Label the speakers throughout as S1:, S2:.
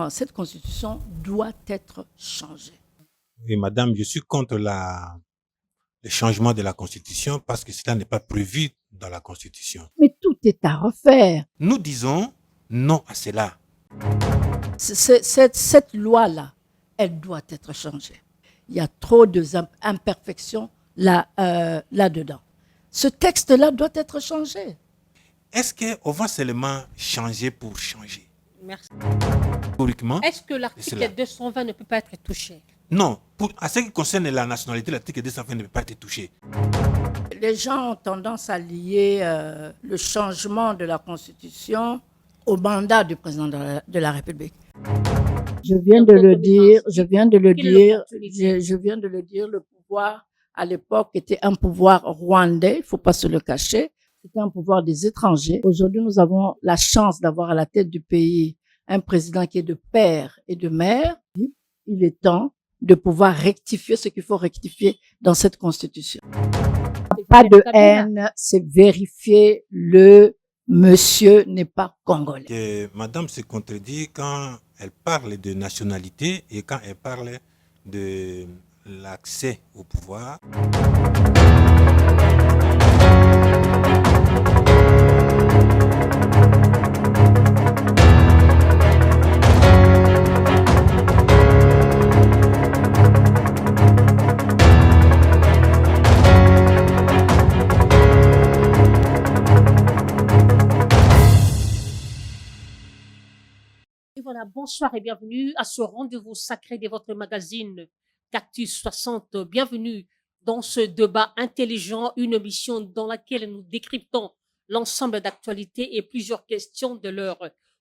S1: Cette constitution doit être changée.
S2: Oui, madame, je suis contre le changement de la constitution parce que cela n'est pas prévu dans la constitution.
S1: Mais tout est à refaire.
S2: Nous disons non à cela.
S1: Cette loi-là, elle doit être changée. Il y a trop d'imperfections là-dedans. Ce texte-là doit être changé.
S2: Est-ce qu'on va seulement changer pour changer?
S3: Merci.
S2: Historiquement,
S3: Est-ce que
S2: c'est
S3: l'article
S2: cela.
S3: 220 ne peut pas être touché?
S2: Non, à ce qui concerne la nationalité, l'article 220 ne peut pas être touché.
S1: Les gens ont tendance à lier le changement de la Constitution au mandat du président de la République. Je viens de le dire, le pouvoir à l'époque était un pouvoir rwandais, il ne faut pas se le cacher, c'était un pouvoir des étrangers. Aujourd'hui, nous avons la chance d'avoir à la tête du pays un président qui est de père et de mère. Il est temps de pouvoir rectifier ce qu'il faut rectifier dans cette constitution. Pas de haine, c'est vérifier le monsieur n'est pas congolais.
S2: Que madame se contredit quand elle parle de nationalité et quand elle parle de l'accès au pouvoir.
S3: Et voilà, bonsoir et bienvenue à ce rendez-vous sacré de votre magazine Cactus 60. Bienvenue dans ce débat intelligent, une émission dans laquelle nous décryptons l'ensemble d'actualités et plusieurs questions de l'heure.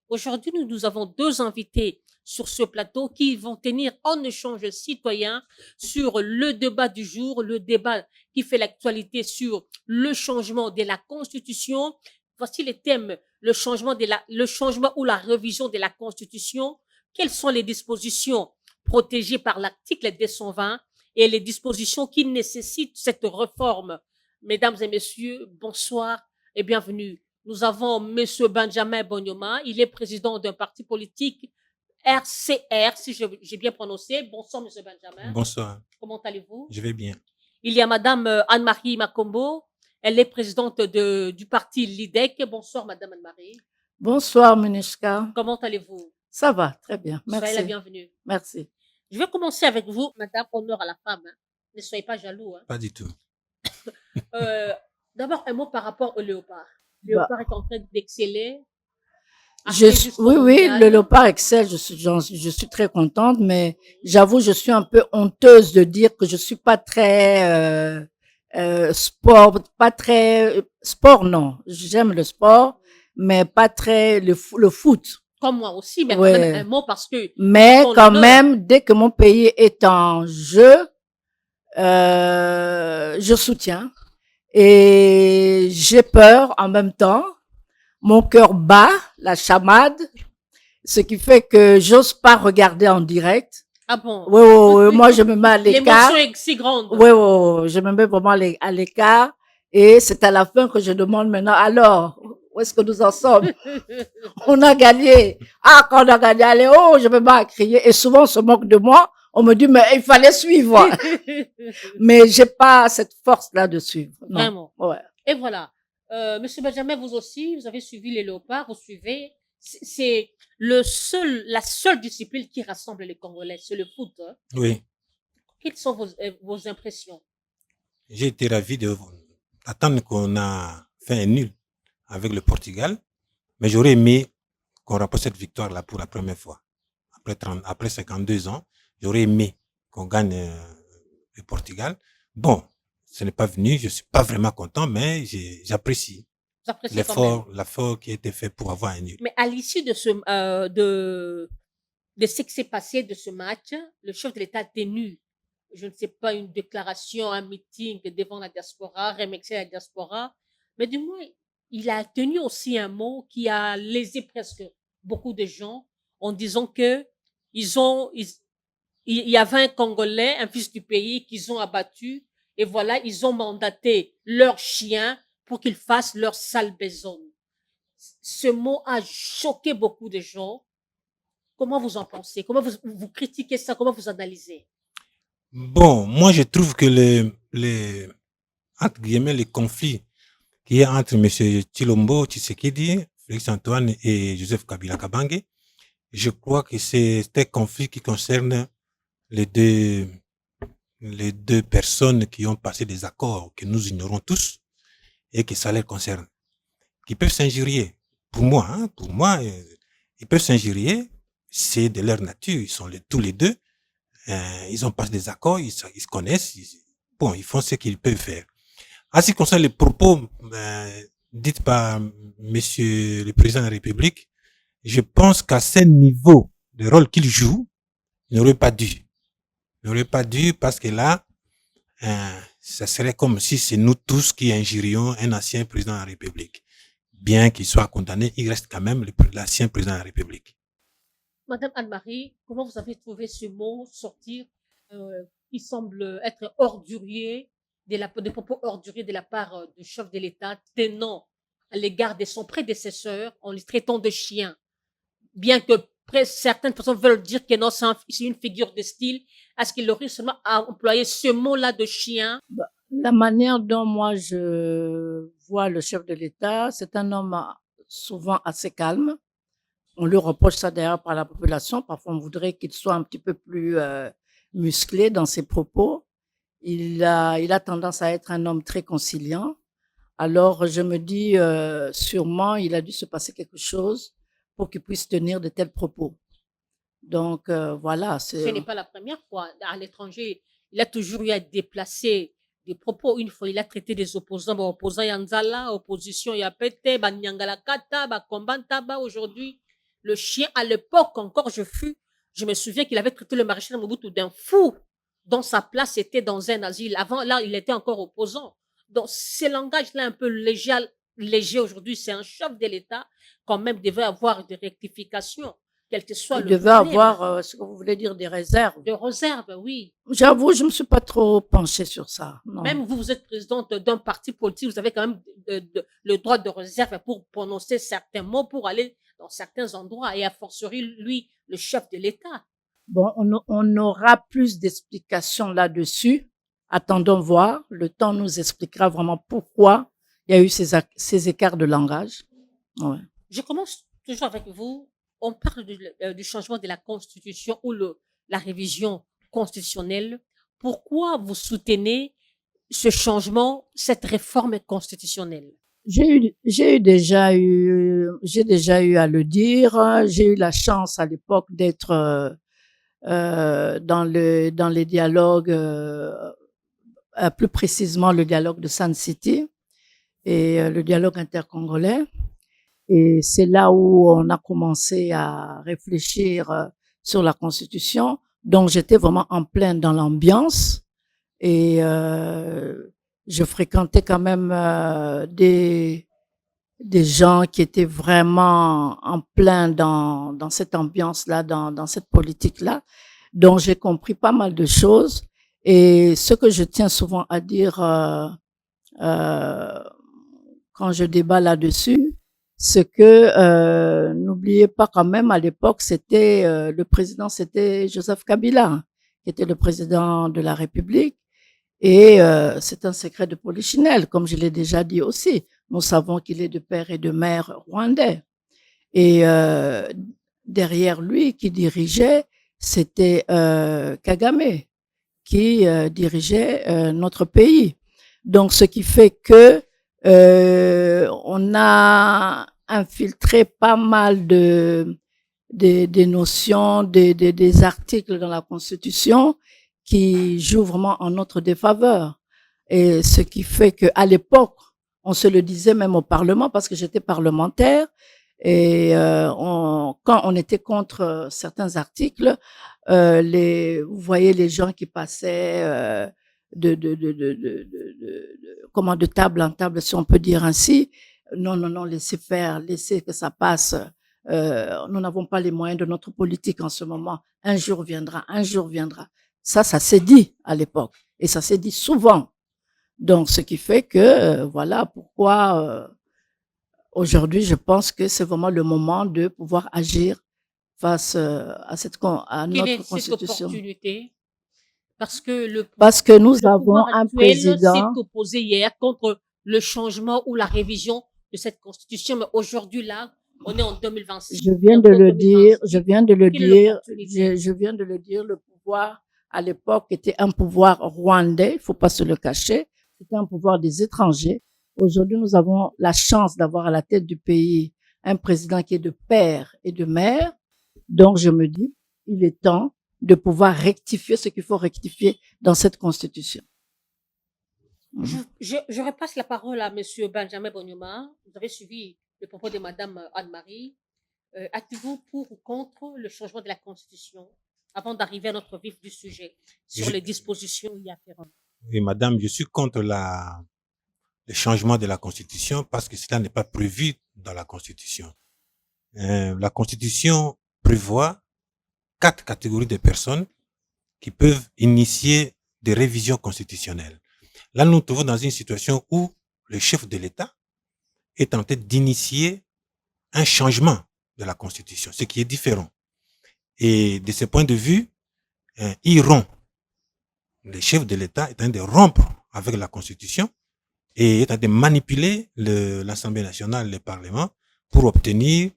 S3: Aujourd'hui, nous avons deux invités sur ce plateau qui vont tenir un échange citoyen sur le débat du jour, le débat qui fait l'actualité sur le changement de la Constitution. Voici les thèmes: le changement ou la révision de la Constitution, quelles sont les dispositions protégées par l'article 220 et les dispositions qui nécessitent cette réforme. Mesdames et messieurs, bonsoir et bienvenue. Nous avons monsieur Benjamin Bonyoma, il est président d'un parti politique RCR, si j'ai bien prononcé. Bonsoir monsieur Benjamin.
S2: Bonsoir.
S3: Comment allez-vous?
S2: Je vais bien.
S3: Il y a madame Anne-Marie Makombo, elle est présidente du parti LIDEC. Bonsoir, madame Anne-Marie.
S1: Bonsoir, Minishka.
S3: Comment allez-vous?
S1: Ça va, très bien. Merci.
S3: Soyez la bienvenue.
S1: Merci.
S3: Je vais commencer avec vous, madame, honneur à la femme. Hein. Ne soyez pas jaloux. Hein.
S2: Pas du tout.
S3: D'abord, un mot par rapport au léopard. Le léopard est en train d'exceller.
S1: Oui, le léopard excelle, je suis très contente, mais j'avoue, je suis un peu honteuse de dire que je suis pas très sport, non. J'aime le sport, mais pas très le foot.
S3: Comme moi aussi, mais
S1: ouais.
S3: Quand même un mot parce que.
S1: Mais quand même, dès que mon pays est en jeu, je soutiens et j'ai peur en même temps. Mon cœur bat, la chamade, ce qui fait que j'ose pas regarder en direct.
S3: Ah bon?
S1: Oui, moi je me mets à l'écart.
S3: L'émotion est si grande.
S1: Oui, je me mets vraiment à l'écart. Et c'est à la fin que je demande maintenant, alors, où est-ce que nous en sommes? On a gagné. Ah, quand on a gagné, allez, oh, je me mets à crier. Et souvent on se moque de moi. On me dit, mais il fallait suivre. Mais j'ai pas cette force-là de suivre. Non.
S3: Vraiment.
S1: Ouais.
S3: Et voilà. Monsieur Benjamin, vous aussi, vous avez suivi les léopards, vous suivez. C'est la seule discipline qui rassemble les Congolais, c'est le foot. Hein.
S2: Oui.
S3: Quelles sont vos impressions?
S2: J'ai été ravi d'attendre qu'on a fait un nul avec le Portugal, mais j'aurais aimé qu'on remporte cette victoire-là pour la première fois. Après 52 ans, j'aurais aimé qu'on gagne le Portugal. Bon, ce n'est pas venu, je suis pas vraiment content, mais j'apprécie l'effort qui a été fait pour avoir un nul.
S3: Mais à l'issue de ce qui s'est passé de ce match, le chef de l'État a tenu, je ne sais pas, une déclaration, un meeting devant la diaspora, remercier la diaspora, mais du moins, il a tenu aussi un mot qui a lésé presque beaucoup de gens en disant que il y avait un Congolais, un fils du pays qu'ils ont abattu. Et voilà, ils ont mandaté leurs chiens pour qu'ils fassent leur sale besogne. Ce mot a choqué beaucoup de gens. Comment vous en pensez? Comment vous critiquez ça? Comment vous analysez?
S2: Bon, moi, je trouve que entre guillemets, les conflits qu'il y a entre M. Chilombo Tshisekedi, Félix Antoine et Joseph Kabila Kabange, je crois que c'est un conflit qui concerne les deux, les deux personnes qui ont passé des accords que nous ignorons tous et que ça les concerne, qui peuvent s'injurier. Pour moi, ils peuvent s'injurier, c'est de leur nature, ils sont tous les deux, ils ont passé des accords, ils se connaissent, bon, ils font ce qu'ils peuvent faire. En ce qui concerne les propos dits par Monsieur le Président de la République, je pense qu'à ce niveau, le rôle qu'il joue, il n'aurait pas dû. Il n'aurait pas dû parce que là, ça serait comme si c'est nous tous qui injurions un ancien président de la République. Bien qu'il soit condamné, il reste quand même l'ancien président de la République.
S3: Madame Anne-Marie, comment vous avez trouvé ce mot sortir qui semble être ordurier, des propos orduriers de la part du chef de l'État tenant à l'égard de son prédécesseur en les traitant de chiens? Bien que certaines personnes veulent dire que non, c'est une figure de style, est-ce qu'il aurait seulement à employer ce mot-là de chien?
S1: La manière dont moi je vois le chef de l'État, c'est un homme souvent assez calme. On lui reproche ça d'ailleurs par la population. Parfois, on voudrait qu'il soit un petit peu plus musclé dans ses propos. Il a tendance à être un homme très conciliant. Alors, je me dis, sûrement, il a dû se passer quelque chose pour qu'il puisse tenir de tels propos. Donc, voilà.
S3: Ce n'est pas la première fois. À l'étranger, il a toujours eu à déplacer des propos. Une fois, il a traité des opposants, opposants Yanzala, opposition Yapete, Banyangala Kata, Bakombantaba. Aujourd'hui, le chien, à l'époque encore, je me souviens qu'il avait traité le maréchal Mobutu d'un fou, dont sa place était dans un asile. Avant, là, il était encore opposant. Donc, ce langage-là un peu léger aujourd'hui, c'est un chef de l'État, quand même, devait avoir des rectifications, quel que soit
S1: il
S3: le
S1: devait
S3: problème.
S1: avoir, ce que vous voulez dire, des réserves.
S3: De réserve, oui.
S1: J'avoue, je me suis pas trop penchée sur ça. Non.
S3: Même vous êtes présidente d'un parti politique, vous avez quand même le droit de réserve pour prononcer certains mots, pour aller dans certains endroits, et a fortiori, lui, le chef de l'État.
S1: Bon, on aura plus d'explications là-dessus. Attendons voir. Le temps nous expliquera vraiment pourquoi il y a eu ces écarts de langage. Ouais.
S3: Je commence toujours avec vous. On parle du changement de la Constitution ou la révision constitutionnelle. Pourquoi vous soutenez ce changement, cette réforme constitutionnelle?
S1: J'ai déjà eu à le dire. J'ai eu la chance à l'époque d'être dans les dialogues, plus précisément le dialogue de Sun City et le dialogue intercongolais. Et c'est là où on a commencé à réfléchir sur la Constitution. Donc, j'étais vraiment en plein dans l'ambiance et je fréquentais quand même des gens qui étaient vraiment en plein dans cette ambiance-là, dans cette politique-là. Donc, j'ai compris pas mal de choses. Et ce que je tiens souvent à dire quand je débat là-dessus, c'est que n'oubliez pas quand même, à l'époque, c'était le président, c'était Joseph Kabila, qui était le président de la République. Et c'est un secret de polichinelle, comme je l'ai déjà dit aussi. Nous savons qu'il est de père et de mère rwandais. Et derrière lui, qui dirigeait, c'était Kagame, qui dirigeait notre pays. Donc, ce qui fait que on a infiltré pas mal des notions, des articles dans la Constitution qui jouent vraiment en notre défaveur. Et ce qui fait que à l'époque, on se le disait même au Parlement, parce que j'étais parlementaire, et quand on était contre certains articles, vous voyez les gens qui passaient de table en table, si on peut dire ainsi. Non, laissez faire, laissez que ça passe. Nous n'avons pas les moyens de notre politique en ce moment. Un jour viendra. Ça s'est dit à l'époque. Et ça s'est dit souvent. Donc, ce qui fait que, voilà pourquoi aujourd'hui, je pense que c'est vraiment le moment de pouvoir agir face à
S3: Quelle
S1: notre
S3: est cette
S1: constitution.
S3: opportunité? Parce que
S1: Parce que nous
S3: le
S1: avons
S3: pouvoir
S1: un
S3: actuel s'est
S1: président.
S3: opposé hier contre le changement ou la révision de cette constitution, mais aujourd'hui, là, on est en 2026.
S1: Je viens de le dire, le pouvoir à l'époque était un pouvoir rwandais, il faut pas se le cacher, c'était un pouvoir des étrangers. Aujourd'hui, nous avons la chance d'avoir à la tête du pays un président qui est de père et de mère. Donc, je me dis, il est temps de pouvoir rectifier ce qu'il faut rectifier dans cette constitution.
S3: Je repasse la parole à Monsieur Benjamin Bonyoma. Vous avez suivi le propos de Madame Anne-Marie. Êtes-vous pour ou contre le changement de la Constitution avant d'arriver à notre vif du sujet sur les dispositions y afférentes?
S2: Oui, madame, je suis contre le changement de la Constitution parce que cela n'est pas prévu dans la Constitution. La Constitution prévoit 4 catégories de personnes qui peuvent initier des révisions constitutionnelles. Là, nous nous trouvons dans une situation où le chef de l'État est en train d'initier un changement de la Constitution, ce qui est différent. Et de ce point de vue, il rompt. Le chef de l'État est en train de rompre avec la Constitution et est en train de manipuler l'Assemblée nationale, le Parlement, pour obtenir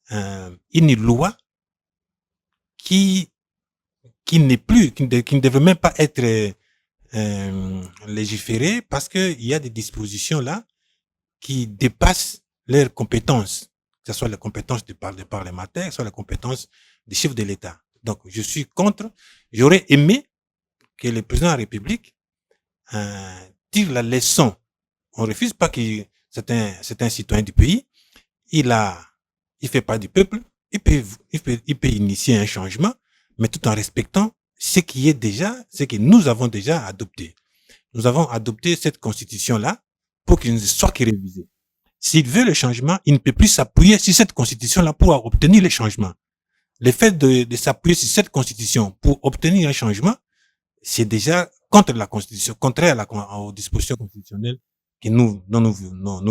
S2: une loi qui ne devrait même pas être légiférée parce qu'il y a des dispositions là qui dépassent leurs compétences, que ce soit les compétences des parlementaires, que ce soit les compétences des chefs de l'État. Donc, je suis contre. J'aurais aimé que le président de la République tire la leçon. On ne refuse pas que c'est un citoyen du pays. Il fait pas du peuple. Il peut initier un changement, mais tout en respectant ce que nous avons déjà adopté. Nous avons adopté cette constitution-là pour qu'il ne soit que révisée. S'il veut le changement, il ne peut plus s'appuyer sur cette constitution-là pour obtenir le changement. Le fait de s'appuyer sur cette constitution pour obtenir un changement, c'est déjà contre la constitution, contraire aux dispositions constitutionnelles que nous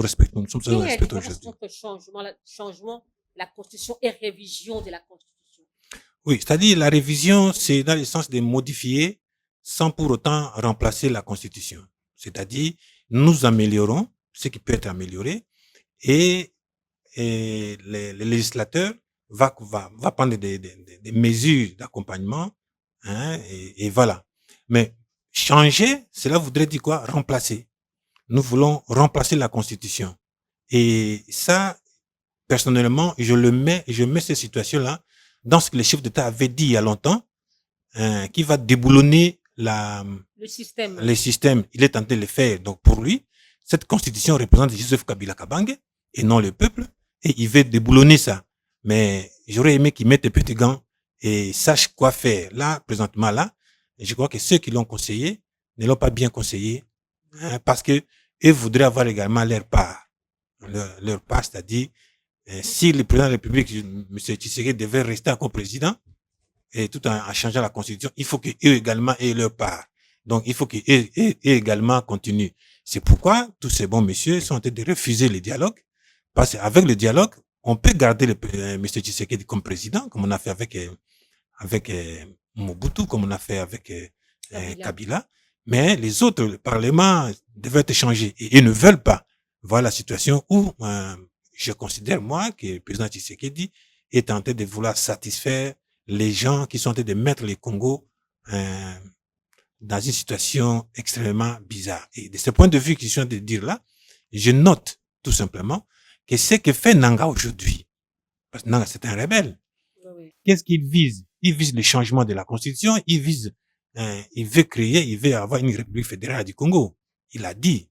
S2: respectons. Nous sommes
S3: Quelle est la
S2: respectons
S3: différence
S2: aujourd'hui.
S3: entre changement de la Constitution et révision de la Constitution?
S2: Oui, c'est-à-dire la révision, c'est dans le sens de modifier sans pour autant remplacer la Constitution. C'est-à-dire, nous améliorons ce qui peut être amélioré et le législateur va prendre des mesures d'accompagnement, hein, et voilà. Mais changer, cela voudrait dire quoi? Remplacer. Nous voulons remplacer la Constitution. Et ça, personnellement, je mets cette situation-là dans ce que le chef d'État avait dit il y a longtemps, qui va déboulonner
S3: le système.
S2: les systèmes. Il est tenté de le faire. Donc, pour lui, cette constitution représente Joseph Kabila Kabange et non le peuple. Et il veut déboulonner ça. Mais j'aurais aimé qu'il mette des petits gants et sache quoi faire. Là, présentement, là, je crois que ceux qui l'ont conseillé ne l'ont pas bien conseillé, hein, parce que eux voudraient avoir également leur part. Leur part, c'est-à-dire, si le président de la République, M. Tshisekedi, devait rester encore président, et tout en changeant la constitution, il faut qu'eux également aient leur part. Donc, il faut qu'eux également continuent. C'est pourquoi tous ces bons messieurs sont en train de refuser le dialogue, parce qu'avec le dialogue, on peut garder M. Tshisekedi comme président, comme on a fait avec Mobutu, comme on a fait avec Kabila. Mais les autres, le Parlement devait être changé. Et ils ne veulent pas. Voilà la situation où je considère, moi, que le président Tshisekedi est en train de vouloir satisfaire les gens qui sont en train de mettre le Congo dans une situation extrêmement bizarre. Et de ce point de vue que je suis en train de dire là, je note tout simplement que ce que fait Nanga aujourd'hui, parce que Nanga c'est un rebelle, qu'est-ce qu'il vise? Il vise le changement de la Constitution, il veut avoir une République fédérale du Congo. Il a dit.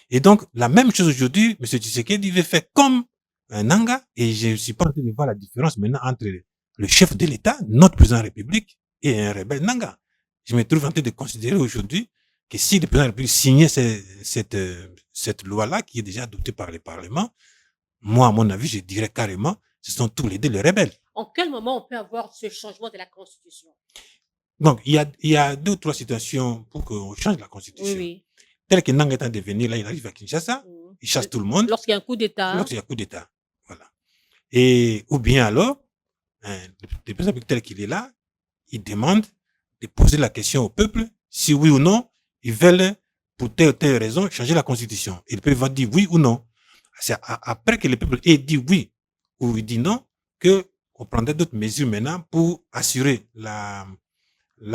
S2: Et donc, la même chose aujourd'hui, M. Tshisekedi veut faire comme Nanga, et je ne suis pas en train de voir la différence maintenant entre le chef de l'État, notre président de la République, et un rebelle Nanga. Je me trouve en train de considérer aujourd'hui que si le président de la République signait cette loi-là, qui est déjà adoptée par le Parlement, moi, à mon avis, je dirais carrément, ce sont tous les deux les rebelles.
S3: En quel moment on peut avoir ce changement de la Constitution?
S2: Donc, il y a 2 ou 3 situations pour qu'on change la Constitution.
S3: Oui.
S2: Tel que Nanga est en devenir, là, il arrive à Kinshasa, il chasse tout le monde.
S3: Lorsqu'il y a un coup d'État.
S2: Lorsqu'il y a un coup d'État. Voilà. Et, ou bien alors, le président tel qu'il est là, il demande de poser la question au peuple si oui ou non ils veulent pour telle ou telle raison changer la constitution. Et le peuple va dire oui ou non. C'est après que le peuple ait dit oui ou il dit non que on prendrait d'autres mesures maintenant pour assurer la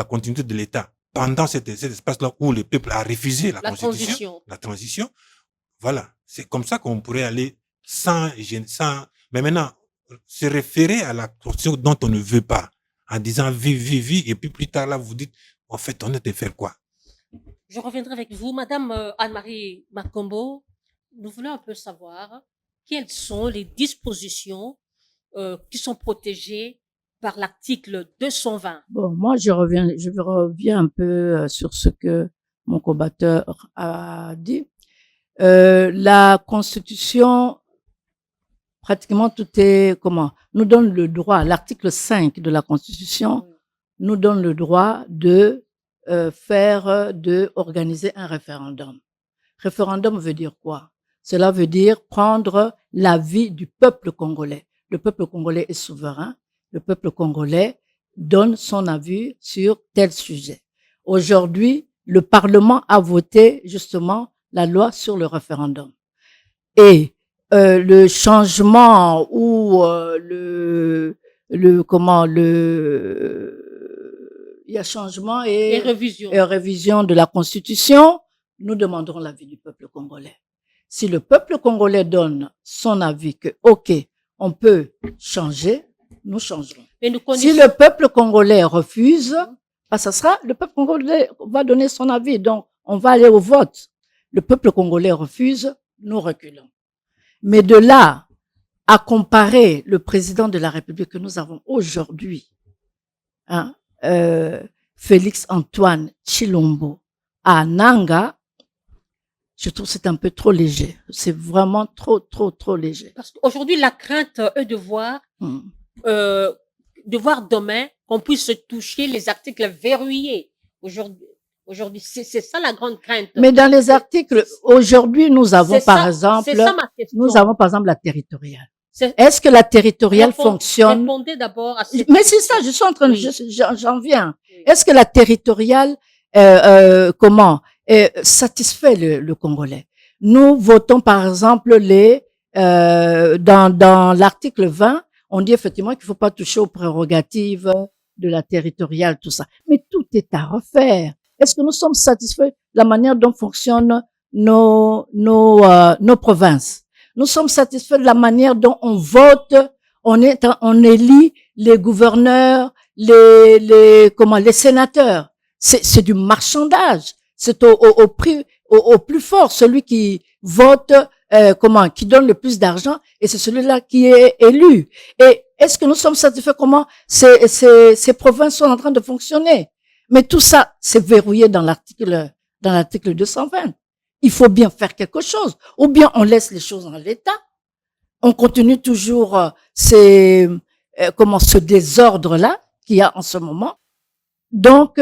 S2: continuité de l'État pendant cet espace-là où le peuple a refusé la constitution, la transition. Voilà, c'est comme ça qu'on pourrait aller sans. Mais maintenant, se référer à la constitution dont on ne veut pas, en disant vie, et puis plus tard là, vous dites, en fait, on est de faire quoi?
S3: Je reviendrai avec vous, Madame Anne-Marie Makombo. Nous voulons un peu savoir quelles sont les dispositions qui sont protégées par l'article 220.
S1: Bon, moi, je reviens un peu sur ce que mon combatteur a dit. La Constitution, pratiquement tout est nous donne le droit, l'article 5 de la Constitution nous donne le droit de organiser un référendum. Référendum veut dire quoi? Cela veut dire prendre l'avis du peuple congolais. Le peuple congolais est souverain. Le peuple congolais donne son avis sur tel sujet. Aujourd'hui, le Parlement a voté justement la loi sur le référendum. Et le changement ou il y a changement et révision de la Constitution, nous demanderons l'avis du peuple congolais. Si le peuple congolais donne son avis que, OK, on peut changer, nous changerons. Si le peuple congolais refuse, le peuple congolais va donner son avis, donc on va aller au vote. Le peuple congolais refuse, nous reculons. Mais de là à comparer le président de la République que nous avons aujourd'hui, Félix Antoine Tshilombo, à Nanga, je trouve que c'est un peu trop léger. C'est vraiment trop léger.
S3: Parce qu'aujourd'hui, la crainte est de voir demain qu'on puisse toucher les articles verrouillés. Aujourd'hui, c'est ça la grande crainte.
S1: Mais dans les articles, aujourd'hui, nous avons par exemple la territoriale. Est-ce que la territoriale fonctionne?
S3: Répondez d'abord à cette
S1: Mais c'est ça, je suis en train j'en viens. Oui. Est-ce que la territoriale, satisfait le Congolais? Nous votons par exemple dans l'article 20, on dit effectivement qu'il ne faut pas toucher aux prérogatives de la territoriale, tout ça. Mais tout est à refaire. Est-ce que nous sommes satisfaits de la manière dont fonctionnent nos provinces? Nous sommes satisfaits de la manière dont on vote, on élit les gouverneurs, les sénateurs. C'est du marchandage. C'est au plus fort, celui qui vote, qui donne le plus d'argent, et c'est celui-là qui est élu. Et est-ce que nous sommes satisfaits comment ces provinces sont en train de fonctionner? Mais tout ça, c'est verrouillé dans l'article 220. Il faut bien faire quelque chose. Ou bien on laisse les choses en l'état. On continue toujours ce désordre-là qu'il y a en ce moment. Donc,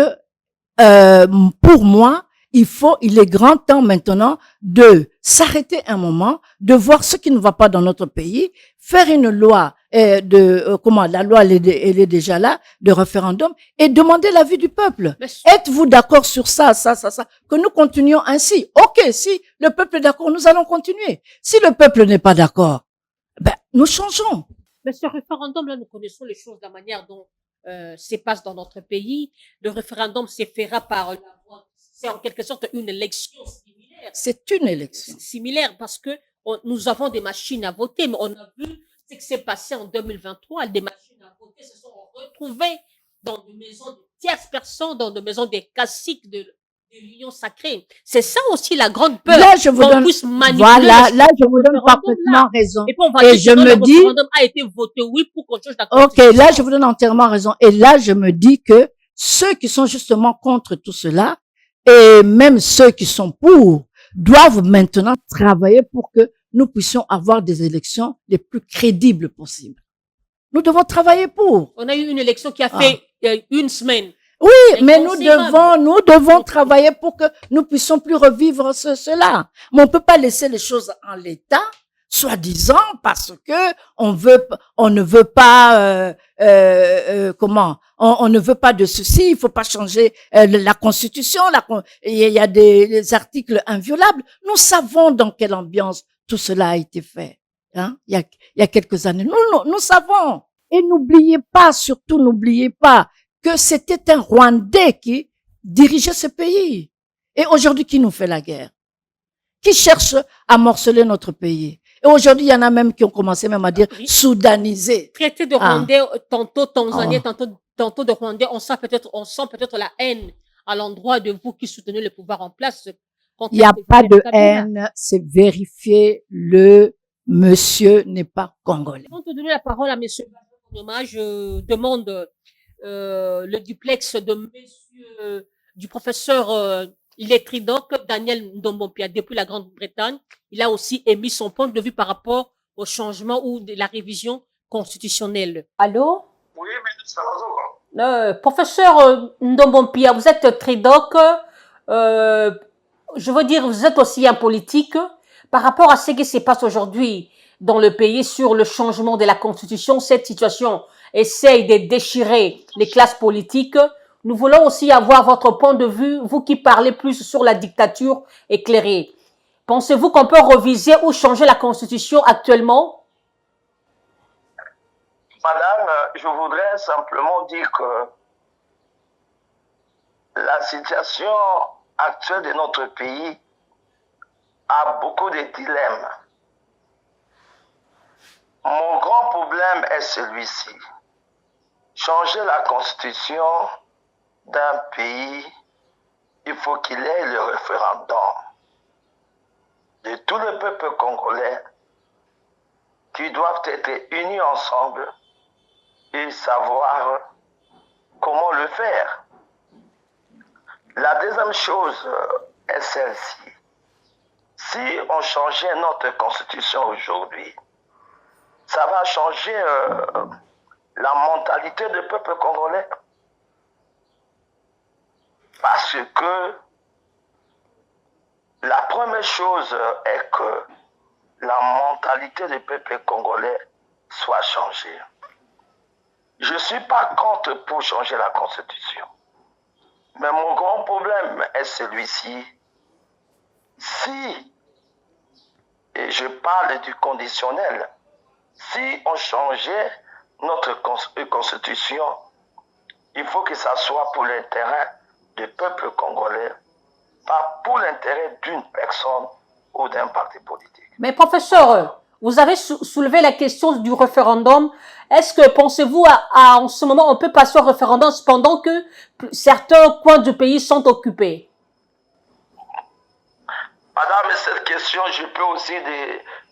S1: pour moi, il est grand temps maintenant de s'arrêter un moment, de voir ce qui ne va pas dans notre pays, faire une loi la loi elle est déjà là, de référendum, et demander l'avis du peuple. Êtes-vous d'accord sur ça, que nous continuions ainsi? Ok, si le peuple est d'accord, nous allons continuer. Si le peuple n'est pas d'accord, nous changeons.
S3: Mais ce référendum-là, nous connaissons les choses de la manière dont se passe dans notre pays. Le référendum se fera par la voix. C'est en quelque sorte une élection similaire.
S1: C'est une élection
S3: similaire parce que nous avons des machines à voter, mais on a vu ce qui s'est passé en 2023. Des machines à voter se sont retrouvées dans des maisons de tierces personnes, dans des maisons des caciques de l'Union sacrée. C'est ça aussi la grande peur.
S1: Là, je vous donne, voilà, là, je vous donne parfaitement raison.
S3: Et puis on va dire que le référendum a été voté oui pour qu'on change la
S1: constitution. Ok, là, je vous donne entièrement raison. Et là, je me dis que ceux qui sont justement contre tout cela, et même ceux qui sont pour, doivent maintenant travailler pour que nous puissions avoir des élections les plus crédibles possibles. Nous devons travailler pour.
S3: On a eu une élection qui a fait une semaine.
S1: Oui, mais nous devons travailler pour que nous puissions plus revivre cela. Mais on peut pas laisser les choses en l'état soi-disant parce que on ne veut pas, on ne veut pas de ceci, il faut pas changer la Constitution, il y a des articles inviolables. Nous savons dans quelle ambiance tout cela a été fait. Hein? Il y a quelques années, nous savons. Et n'oubliez pas, surtout n'oubliez pas que c'était un Rwandais qui dirigeait ce pays. Et aujourd'hui, qui nous fait la guerre? Qui cherche à morceler notre pays? Et aujourd'hui, il y en a même qui ont commencé même à dire soudaniser.
S3: Traité de Rwandais, tantôt Tanzanien, tantôt de Rwandais, on sent peut-être la haine à l'endroit de vous qui soutenez le pouvoir en place.
S1: Il n'y a pas de haine, c'est vérifié, le monsieur n'est pas congolais.
S3: Avant de donner la parole à monsieur Nyoma, je demande le duplex de monsieur, du professeur Lettridoc, Daniel Ndombompia, depuis la Grande-Bretagne. Il a aussi émis son point de vue par rapport au changement ou de la révision constitutionnelle. Allô?
S4: Oui, ministre
S3: professeur Ndombompia, vous êtes Tridoc, je veux dire, vous êtes aussi un politique. Par rapport à ce qui se passe aujourd'hui dans le pays sur le changement de la Constitution, cette situation essaye de déchirer les classes politiques. Nous voulons aussi avoir votre point de vue, vous qui parlez plus sur la dictature éclairée. Pensez-vous qu'on peut reviser ou changer la Constitution actuellement?
S4: Madame, je voudrais simplement dire que la situation actuelle de notre pays a beaucoup de dilemmes. Mon grand problème est celui-ci. Changer la constitution d'un pays, il faut qu'il ait le référendum de tout le peuple congolais qui doivent être unis ensemble et savoir comment le faire. La deuxième chose est celle-ci. Si on changeait notre constitution aujourd'hui, ça va changer la mentalité du peuple congolais. Parce que la première chose est que la mentalité du peuple congolais soit changée. Je ne suis pas contre pour changer la constitution. Mais mon grand problème est celui-ci. Si, et je parle du conditionnel, si on changeait notre constitution, il faut que ça soit pour l'intérêt du peuple congolais, pas pour l'intérêt d'une personne ou d'un parti politique.
S3: Mais professeur, vous avez soulevé la question du référendum. Est-ce que pensez-vous en ce moment on peut passer au référendum pendant que certains coins du pays sont occupés?
S4: Madame, cette question, je peux aussi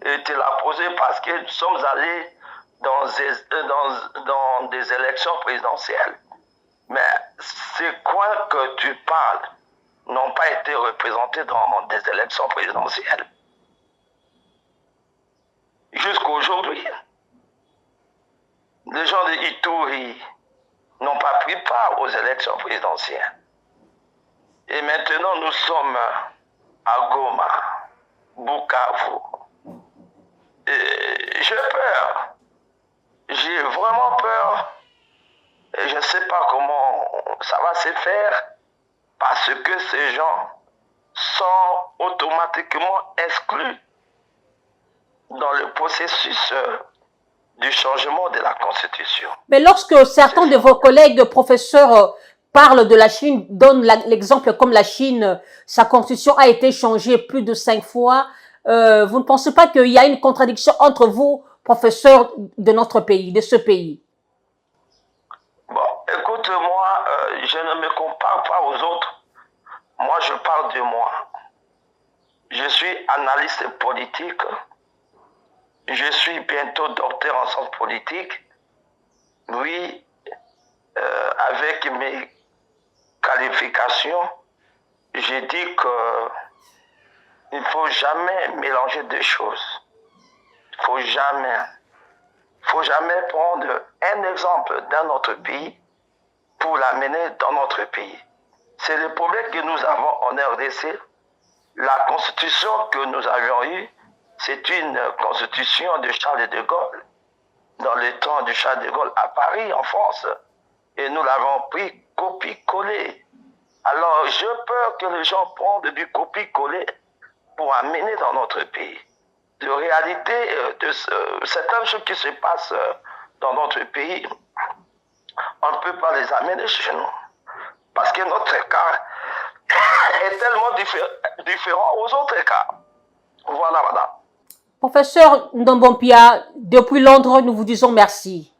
S4: te la poser parce que nous sommes allés dans des élections présidentielles. Mais ces coins que tu parles n'ont pas été représentés dans des élections présidentielles. Jusqu'aujourd'hui, les gens de Ituri n'ont pas pris part aux élections présidentielles. Et maintenant, nous sommes à Goma, Bukavu. J'ai peur. J'ai vraiment peur. Et je ne sais pas comment ça va se faire parce que ces gens sont automatiquement exclus dans le processus du changement de la Constitution.
S3: Mais lorsque certains de vos collègues professeurs parlent de la Chine, donnent l'exemple comme la Chine, sa constitution a été changée plus de 5 fois, vous ne pensez pas qu'il y a une contradiction entre vous, professeurs de notre pays, de ce pays?
S4: Bon, écoute-moi, je ne me compare pas aux autres. Moi, je parle de moi. Je suis analyste politique. Je suis bientôt docteur en sciences politiques. Oui, avec mes qualifications, j'ai dit que il ne faut jamais mélanger deux choses. Il faut jamais prendre un exemple d'un autre pays pour l'amener dans notre pays. C'est le problème que nous avons en RDC. La constitution que nous avions eue C'est une constitution de Charles de Gaulle, dans le temps de Charles de Gaulle à Paris, en France. Et nous l'avons pris copie-collé. Alors, j'ai peur que les gens prennent du copie-collé pour amener dans notre pays. De réalité, de certaines choses qui se passent dans notre pays, on ne peut pas les amener chez nous. Parce que notre cas est tellement différent aux autres cas. Voilà, madame.
S3: Professeur Ndombompia, depuis Londres, nous vous disons merci.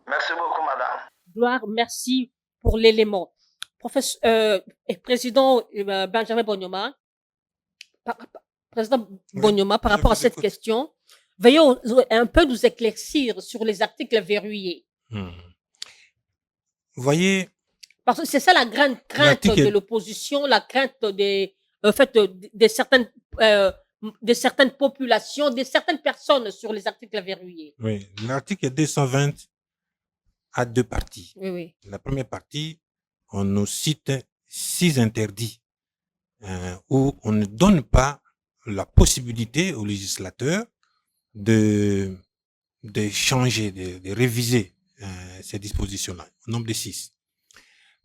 S4: Merci beaucoup, madame.
S3: Gloire, merci pour l'élément. Président Benjamin Bonyoma, par rapport à cette question, veuillez un peu nous éclaircir sur les articles verrouillés.
S2: Vous voyez,
S3: parce que c'est ça la grande crainte de l'opposition, la crainte de certaines populations, de certaines personnes sur les articles verrouillés.
S2: Oui, l'article 220 a deux parties.
S3: Oui, oui.
S2: La première partie, on nous cite 6 interdits où on ne donne pas la possibilité aux législateurs de changer, de réviser ces dispositions-là, au nombre de 6.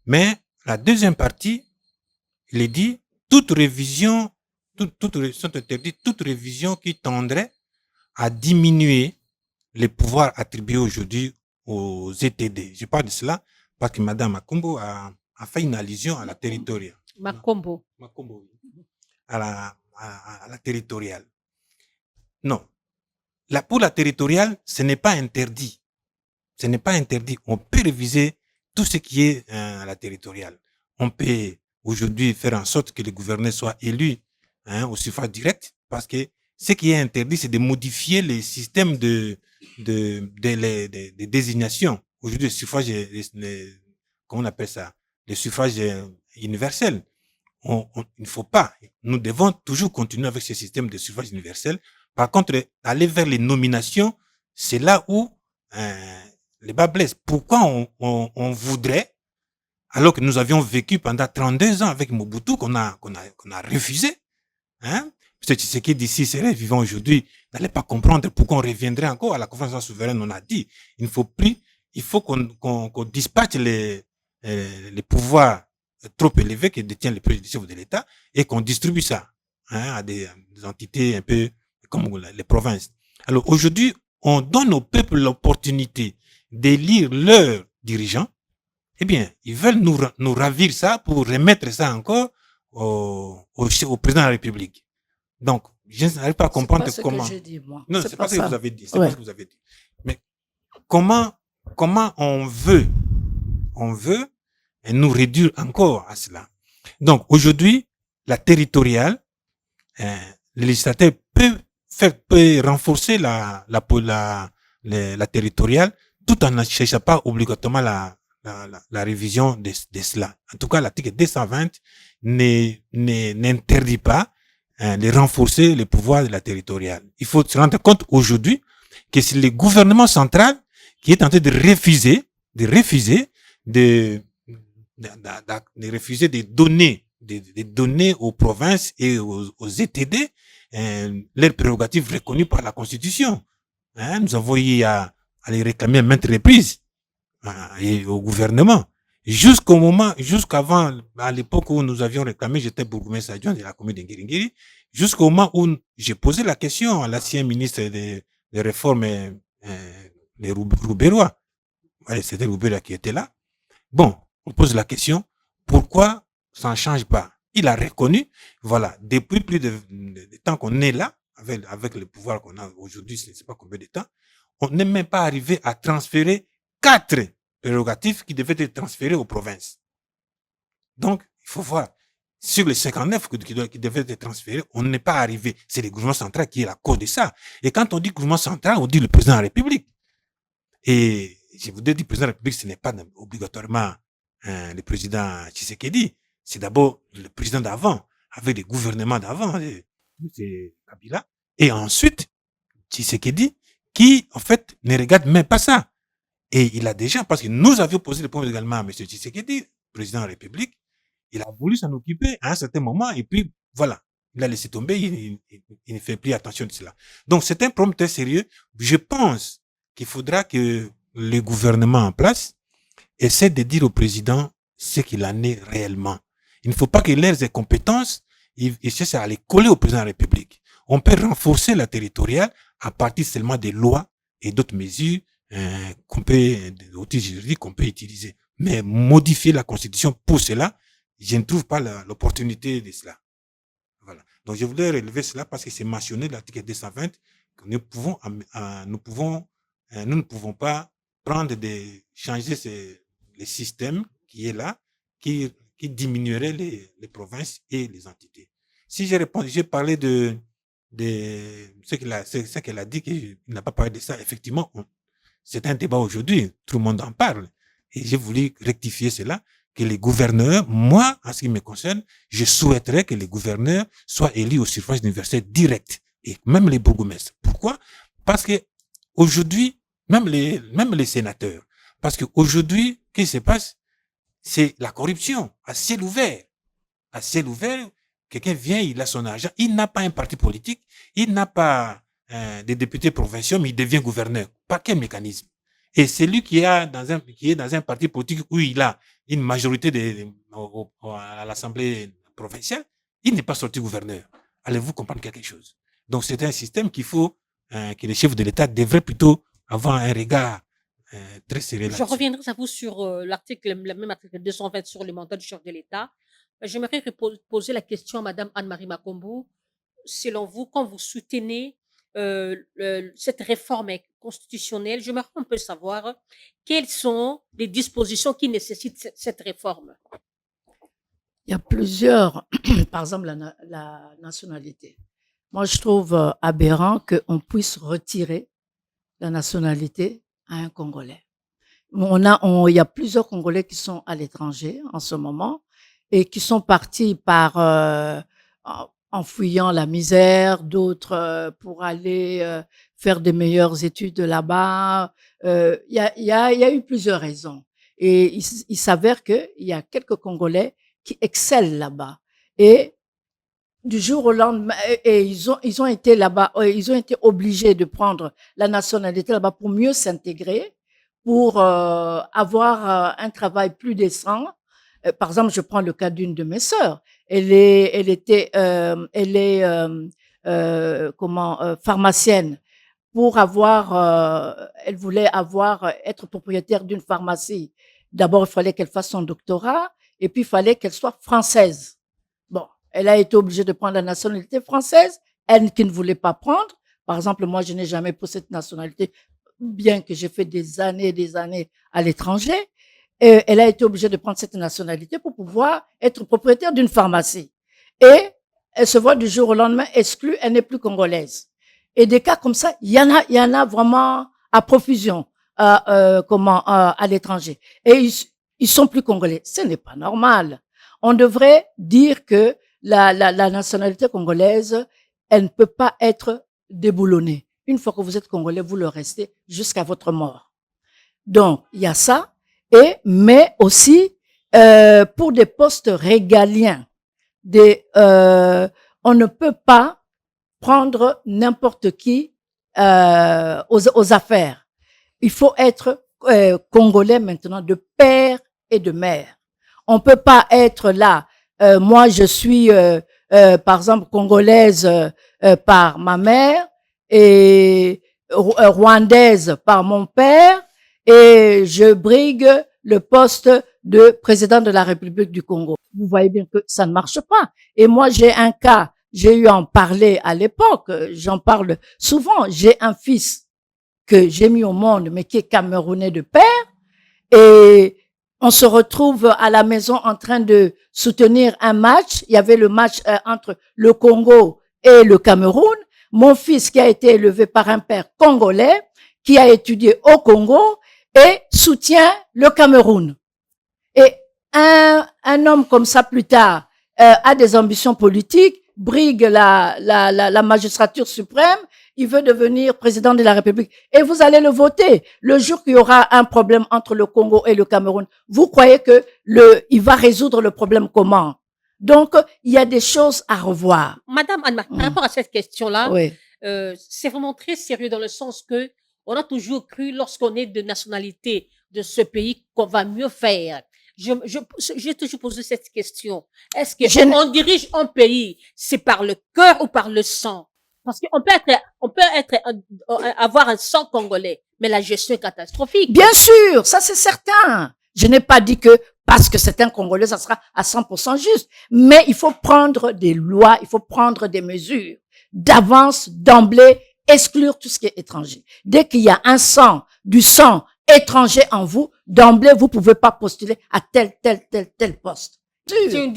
S2: Mais la deuxième partie, il est dit, toute révision, sont interdites, toute révision qui tendrait à diminuer les pouvoirs attribués aujourd'hui aux ETD. Je parle de cela parce que Mme Makombo a fait une allusion à la territoriale.
S3: Makombo,
S2: Oui. À la territoriale. Non. Pour la territoriale, ce n'est pas interdit. Ce n'est pas interdit. On peut réviser tout ce qui est à la territoriale. On peut aujourd'hui faire en sorte que les gouverneurs soient élus au suffrage direct, parce que ce qui est interdit, c'est de modifier les systèmes de désignation. Aujourd'hui, le suffrage, comment on appelle ça? Le suffrage universel. Il ne faut pas. Nous devons toujours continuer avec ce système de suffrage universel. Par contre, aller vers les nominations, c'est là où les bas blessent. Pourquoi on voudrait, alors que nous avions vécu pendant 32 ans avec Mobutu, qu'on a refusé, hein? M. Tshisekedi, d'ici serait vivant aujourd'hui, n'allait pas comprendre pourquoi on reviendrait encore à la conférence souveraine. On a dit, il faut qu'on dispatche les pouvoirs trop élevés que détient le président de l'État et qu'on distribue ça à des entités un peu comme les provinces. Alors aujourd'hui, on donne au peuple l'opportunité d'élire leurs dirigeants. Eh bien, ils veulent nous ravir ça pour remettre ça encore au président de la République. Donc, je n'arrive pas à comprendre comment.
S1: C'est pas ce que j'ai dit, moi.
S2: Non, c'est pas ce que vous avez dit. C'est
S1: Ouais.
S2: pas ce que vous avez dit. Mais comment on veut nous réduire encore à cela. Donc, aujourd'hui, la territoriale, le législateur peut renforcer la territoriale tout en ne cherchant pas obligatoirement la révision de cela. En tout cas, l'article 220 n'interdit pas de renforcer les pouvoirs de la territoriale. Il faut se rendre compte aujourd'hui que c'est le gouvernement central qui est en train de refuser de donner aux provinces et aux ETD leurs prérogatives reconnues par la Constitution. Nous avons eu à les réclamer à maintes reprises et au gouvernement. Jusqu'avant, à l'époque où nous avions réclamé, j'étais bourgmestre adjoint de la commune de Ngiringiri, jusqu'au moment où j'ai posé la question à l'ancien ministre des réformes, les Roubérois. C'était Roubérois qui était là. Bon, on pose la question, pourquoi ça ne change pas? Il a reconnu, voilà, depuis plus de temps qu'on est là, avec le pouvoir qu'on a aujourd'hui, je ne sais pas combien de temps, on n'est même pas arrivé à transférer 4 prérogatives qui devaient être transférées aux provinces. Donc, il faut voir, sur les 59 qui devaient être transférés, on n'est pas arrivé. C'est le gouvernement central qui est la cause de ça. Et quand on dit gouvernement central, on dit le président de la République. Et je vous dis, le président de la République, ce n'est pas obligatoirement le président Tshisekedi. C'est d'abord le président d'avant, avec les gouvernements d'avant, c'est Kabila. Et ensuite, Tshisekedi, qui, en fait, ne regarde même pas ça. Et il a déjà, parce que nous avions posé le problème également à M. Tshisekedi, président de la République, il a voulu s'en occuper à un certain moment, et puis, voilà. il a laissé tomber, il ne fait plus attention de cela. Donc, c'est un problème très sérieux. Je pense qu'il faudra que le gouvernement en place essaie de dire au président ce qu'il en est réellement. Il ne faut pas que leurs compétences, ils cherchent à les coller au président de la République. On peut renforcer la territoriale à partir seulement des lois et d'autres mesures des outils juridiques qu'on peut utiliser. Mais modifier la Constitution pour cela, je ne trouve pas l'opportunité de cela. Voilà. Donc, je voulais relever cela parce que c'est mentionné dans l'article 220 que nous ne pouvons pas changer le système qui est là, qui diminuerait les provinces et les entités. Si j'ai parlé de ce qu'elle a dit, qu'il n'a pas parlé de ça, effectivement, c'est un débat aujourd'hui, tout le monde en parle. Et j'ai voulu rectifier cela, que les gouverneurs, moi, en ce qui me concerne, je souhaiterais que les gouverneurs soient élus au suffrage universel direct, et même les bourgmestres. Pourquoi? Parce que aujourd'hui, même les sénateurs, parce qu'aujourd'hui, qu'est-ce qui se passe? C'est la corruption, à ciel ouvert. À ciel ouvert, quelqu'un vient, il a son argent, il n'a pas un parti politique, il n'a pas des députés provinciaux, mais il devient gouverneur. Par quel mécanisme? Et celui qui est dans un parti politique où il a une majorité à l'Assemblée provinciale, il n'est pas sorti gouverneur. Allez-vous comprendre quelque chose? Donc, c'est un système qu'il faut, que les chefs de l'État devraient plutôt avoir un regard très sérieux là-dessus.
S3: Je reviendrai à vous sur le même article 220 sur le mandat du chef de l'État. J'aimerais poser la question à Madame Anne-Marie Makombo. Selon vous, quand vous soutenez cette réforme constitutionnelle, j'aimerais un peu savoir quelles sont les dispositions qui nécessitent cette réforme.
S1: Il y a plusieurs, par exemple la nationalité. Moi, je trouve aberrant qu'on puisse retirer la nationalité à un Congolais. Il y a plusieurs Congolais qui sont à l'étranger en ce moment et qui sont partis en fuyant la misère, d'autres pour aller faire des meilleures études là-bas. Il y a eu plusieurs raisons. Et il s'avère qu'il y a quelques Congolais qui excellent là-bas. Et du jour au lendemain, et ils ont été là-bas, ils ont été obligés de prendre la nationalité là-bas pour mieux s'intégrer, pour avoir un travail plus décent. Par exemple, je prends le cas d'une de mes sœurs. Elle est pharmacienne. Elle voulait être propriétaire d'une pharmacie. D'abord, il fallait qu'elle fasse son doctorat, et puis il fallait qu'elle soit française. Bon, elle a été obligée de prendre la nationalité française, elle qui ne voulait pas prendre. Par exemple, moi, je n'ai jamais pris cette nationalité, bien que j'ai fait des années à l'étranger. Elle a été obligée de prendre cette nationalité pour pouvoir être propriétaire d'une pharmacie. Et elle se voit du jour au lendemain exclue, elle n'est plus congolaise. Et des cas comme ça, il y en a vraiment à profusion, à l'étranger. Et ils sont plus congolais. Ce n'est pas normal. On devrait dire que la nationalité congolaise, elle ne peut pas être déboulonnée. Une fois que vous êtes congolais, vous le restez jusqu'à votre mort. Donc, il y a ça. Mais aussi, pour des postes régaliens, on ne peut pas prendre n'importe qui aux affaires. Il faut être congolais maintenant de père et de mère. On peut pas être là. Moi, je suis, par exemple, congolaise par ma mère et rwandaise par mon père, et je brigue le poste de président de la République du Congo. Vous voyez bien que ça ne marche pas. Et moi, j'ai un cas, j'ai eu à en parler à l'époque, j'en parle souvent. J'ai un fils que j'ai mis au monde, mais qui est camerounais de père, et on se retrouve à la maison en train de soutenir un match. Il y avait le match entre le Congo et le Cameroun. Mon fils, qui a été élevé par un père congolais, qui a étudié au Congo, et soutient le Cameroun. Et un homme comme ça, plus tard, a des ambitions politiques, brigue la magistrature suprême, il veut devenir président de la République. Et vous allez le voter. Le jour qu'il y aura un problème entre le Congo et le Cameroun, vous croyez que il va résoudre le problème comment? Donc, il y a des choses à revoir.
S3: Madame Anne-Marie, par rapport à cette question-là,
S1: Oui.
S3: c'est vraiment très sérieux dans le sens que on a toujours cru, lorsqu'on est de nationalité de ce pays, qu'on va mieux faire. J'ai toujours posé cette question. Est-ce
S1: Je n-
S3: qu'on dirige un pays, c'est par le cœur ou par le sang? Parce on peut avoir un sang congolais, mais la gestion est catastrophique.
S1: Bien sûr, ça c'est certain. Je n'ai pas dit que parce que c'est un Congolais, ça sera à 100% juste. Mais il faut prendre des lois, il faut prendre des mesures d'avance, d'emblée, exclure tout ce qui est étranger. Dès qu'il y a du sang étranger en vous, d'emblée, vous pouvez pas postuler à tel poste.
S3: C'est une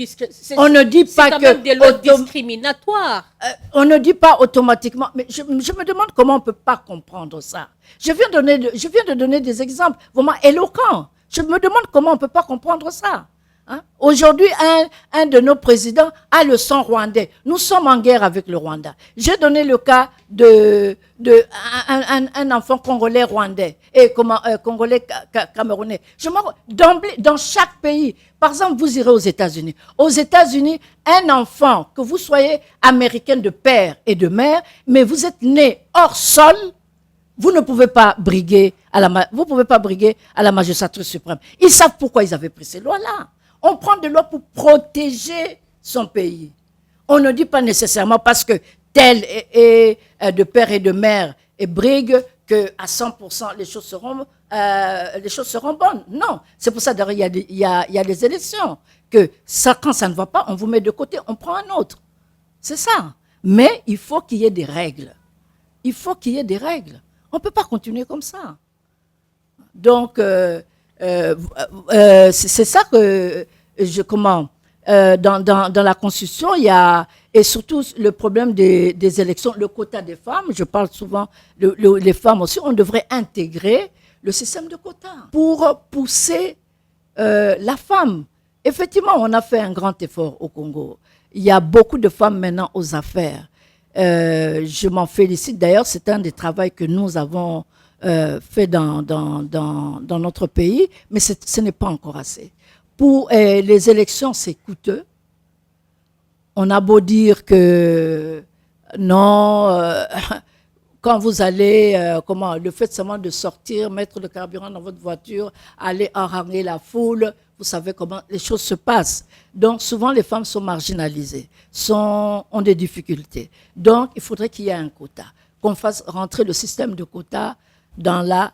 S1: On ne dit
S3: c'est
S1: pas
S3: quand même des lois
S1: que
S3: discriminatoires.
S1: on ne dit pas automatiquement, mais je me demande comment on peut pas comprendre ça. Je viens de donner des exemples vraiment éloquents. Je me demande comment on peut pas comprendre ça. Hein? Aujourd'hui, un de nos présidents a le sang rwandais. Nous sommes en guerre avec le Rwanda. J'ai donné le cas de un enfant congolais rwandais et congolais camerounais. D'emblée, dans chaque pays, par exemple, vous irez aux États-Unis. Aux États-Unis, un enfant, que vous soyez américain de père et de mère, mais vous êtes né hors sol, vous ne pouvez pas briguer vous pouvez pas briguer à la magistrature suprême. Ils savent pourquoi ils avaient pris ces lois-là. On prend des lois pour protéger son pays. On ne dit pas nécessairement parce que tel est de père et de mère et brigue que à 100% les choses seront bonnes. Non, c'est pour ça d'ailleurs il y a des élections que ça, quand ça ne va pas, on vous met de côté, on prend un autre. C'est ça. Mais il faut qu'il y ait des règles. Il faut qu'il y ait des règles. On ne peut pas continuer comme ça. Donc, c'est ça que dans la Constitution, il y a, et surtout le problème des élections, le quota des femmes, je parle souvent, les femmes aussi, on devrait intégrer le système de quotas pour pousser la femme. Effectivement, on a fait un grand effort au Congo. Il y a beaucoup de femmes maintenant aux affaires. Je m'en félicite. D'ailleurs, c'est un des travaux que nous avons fait dans notre pays, mais ce n'est pas encore assez. Pour les élections, c'est coûteux. On a beau dire que non, quand vous allez, le fait seulement de sortir, mettre le carburant dans votre voiture, aller haranguer la foule, vous savez comment les choses se passent. Donc, souvent, les femmes sont marginalisées, ont des difficultés. Donc, il faudrait qu'il y ait un quota, qu'on fasse rentrer le système de quotas dans la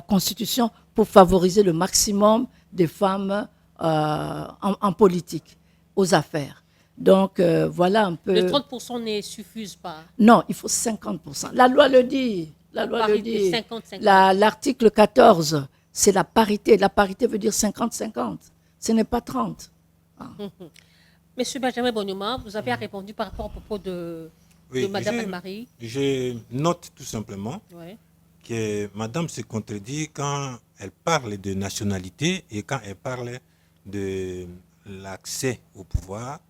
S1: Constitution pour favoriser le maximum des femmes en politique, aux affaires. Donc, voilà un peu.
S3: Le 30% ne suffise pas.
S1: Non, il faut 50%. La loi le dit. La loi le dit.
S3: 50-50.
S1: L'article 14, c'est la parité. La parité veut dire 50-50. Ce n'est pas 30. Ah.
S3: Monsieur Benjamin Bonhomme, vous avez répondu par rapport au propos de Madame Anne-Marie.
S2: Je note tout simplement que Madame se contredit quand elle parle de nationalité et quand elle parle de l'accès au pouvoir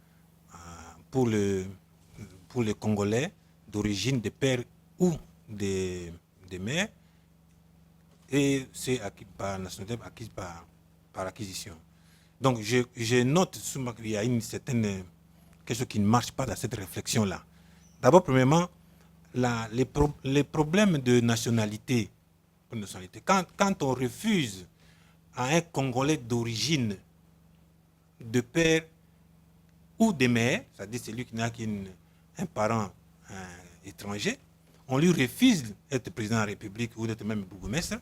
S2: pour les Congolais d'origine de père ou de mère, et c'est acquis par nationalité, acquise par acquisition. Donc je note souvent qu'il y a quelque chose qui ne marche pas dans cette réflexion-là. D'abord, premièrement, les problèmes de nationalité, quand on refuse à un Congolais d'origine de père ou de mère, c'est-à-dire celui qui n'a qu'un parent étranger, on lui refuse d'être président de la République ou d'être même bourgmestre.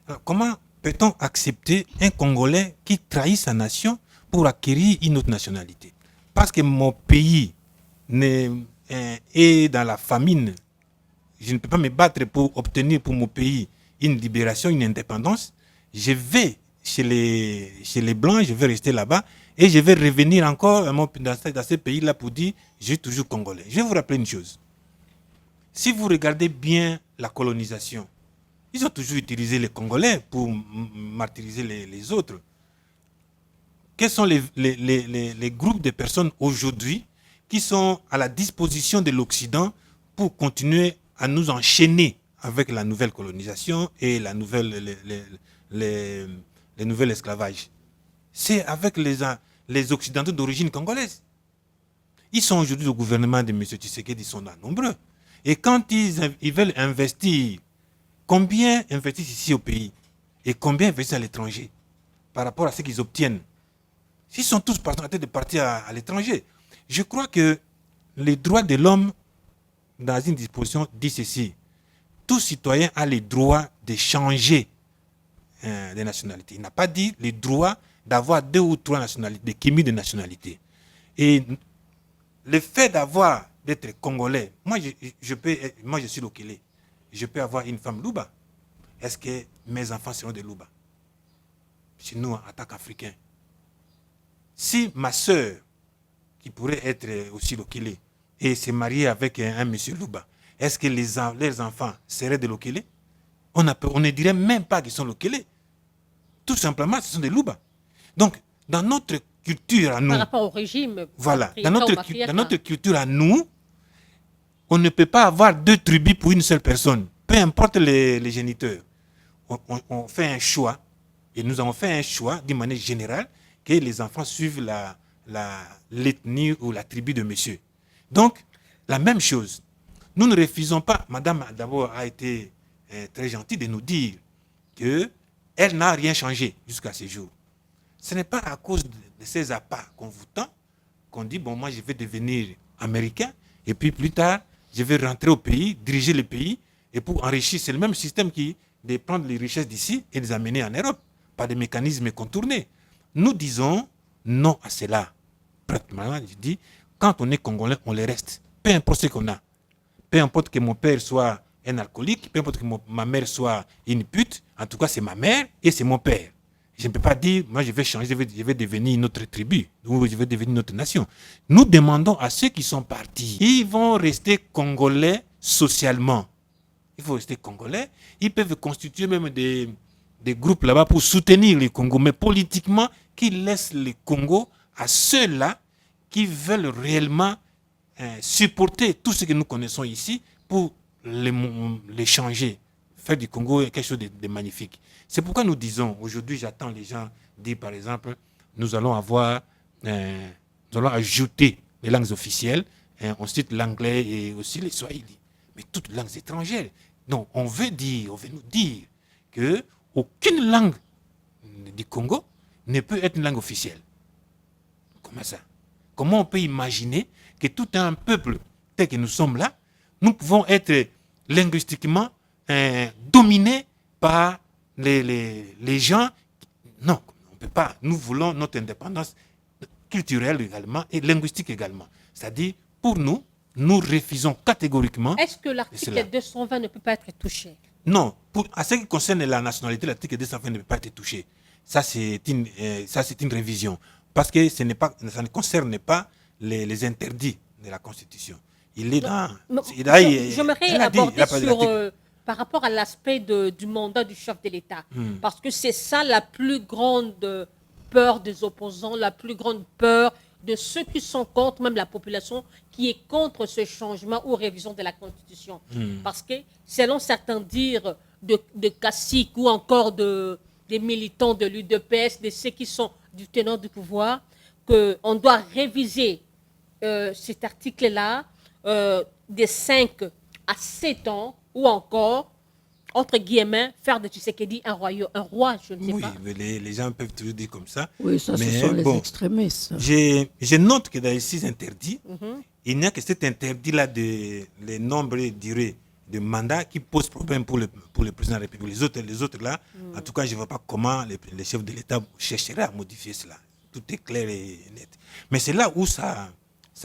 S2: Alors, comment peut-on accepter un Congolais qui trahit sa nation pour acquérir une autre nationalité? Parce que mon pays est dans la famine, je ne peux pas me battre pour obtenir pour mon pays une libération, une indépendance. Je vais chez les Blancs, je vais rester là-bas et je vais revenir encore dans ce pays-là pour dire je suis toujours Congolais. Je vais vous rappeler une chose. Si vous regardez bien la colonisation, ils ont toujours utilisé les Congolais pour martyriser les autres. Quels sont les groupes de personnes aujourd'hui qui sont à la disposition de l'Occident pour continuer à nous enchaîner avec la nouvelle colonisation et les nouvelles esclavages? C'est avec les Occidentaux d'origine congolaise. Ils sont aujourd'hui au gouvernement de M. Tshisekedi, ils sont là nombreux. Et quand ils veulent investir, combien investissent ici au pays et combien investissent à l'étranger par rapport à ce qu'ils obtiennent? S'ils sont tous en train de partir à l'étranger, je crois que les droits de l'homme, dans une disposition, dit ceci. Tout citoyen a le droit de changer de nationalité. Il n'a pas dit le droit d'avoir 2 ou 3 nationalités, des cumuls de nationalités. Et le fait d'être congolais, moi je suis Lokele, je peux avoir une femme Louba. Est-ce que mes enfants seront des Louba? Chez nous, en tant qu'Africains. Si ma soeur, qui pourrait être aussi Lokele, et s'est mariée avec un monsieur Louba, est-ce que leurs enfants seraient des Lokele? On ne dirait même pas qu'ils sont Lokele. Tout simplement, ce sont des Louba. Donc, dans notre culture à nous...
S3: Par rapport au régime.
S2: Voilà. Dans notre culture à nous, on ne peut pas avoir 2 tribus pour une seule personne. Peu importe les géniteurs. On fait un choix, et nous avons fait un choix d'une manière générale, que les enfants suivent l'ethnie ou la tribu de monsieur. Donc, la même chose. Nous ne refusons pas, madame d'abord a été très gentille de nous dire qu'elle n'a rien changé jusqu'à ce jour. Ce n'est pas à cause de ces appâts qu'on vous tend qu'on dit, bon, moi je vais devenir américain, et puis plus tard, je vais rentrer au pays, diriger le pays, et pour enrichir, c'est le même système qui de prendre les richesses d'ici et les amener en Europe, par des mécanismes contournés. Nous disons non à cela. Pratiquement, je dis, quand on est Congolais, on le reste. Peu importe ce qu'on a. Peu importe que mon père soit un alcoolique, peu importe que ma mère soit une pute, en tout cas c'est ma mère et c'est mon père. Je ne peux pas dire, moi je vais changer, je vais devenir une autre tribu, ou je vais devenir une autre nation. Nous demandons à ceux qui sont partis, ils vont rester Congolais socialement. Il faut rester Congolais. Ils peuvent constituer même des groupes là-bas pour soutenir le Congo, mais politiquement, qu'ils laissent le Congo à ceux-là qui veulent réellement supporter tout ce que nous connaissons ici pour les changer, faire du Congo quelque chose de magnifique. C'est pourquoi nous disons, aujourd'hui j'attends les gens dire par exemple, nous allons ajouter les langues officielles, ensuite l'anglais et aussi les swahili, mais toutes les langues étrangères. Donc on veut nous dire que aucune langue du Congo ne peut être une langue officielle. Comment ça? Comment on peut imaginer que tout un peuple tel que nous sommes là, nous pouvons être linguistiquement dominés par les gens? Non, on ne peut pas. Nous voulons notre indépendance culturelle également et linguistique également. C'est-à-dire, pour nous, nous refusons catégoriquement.
S3: Est-ce que l'article 220 ne peut pas être touché?
S2: Non. À ce qui concerne la nationalité, l'article 220 ne peut pas être touché. Ça, c'est une révision. Parce que ça ne concerne pas les interdits de la Constitution. Il est dans...
S3: J'aimerais aborder par rapport à l'aspect du mandat du chef de l'État. Parce que c'est ça la plus grande peur des opposants, la plus grande peur de ceux qui sont contre, même la population qui est contre ce changement ou révision de la Constitution. Parce que, selon certains dires de caciques ou encore des militants de l'UDPS, de ceux qui sont du tenant du pouvoir, qu'on doit réviser cet article-là de 5 à 7 ans, ou encore, entre guillemets, faire de Tshisekedi un roi, je ne sais pas.
S2: Oui, mais les gens peuvent toujours dire comme ça.
S1: Oui, ça,
S2: mais
S1: ce sont les extrémistes.
S2: Je note que dans les 6 interdits, il n'y a que cet interdit-là les nombres et durées de mandat qui pose problème pour le président de la République. Les autres là, en tout cas, je ne vois pas comment les chefs de l'État chercheraient à modifier cela. Tout est clair et net. Mais c'est là où ça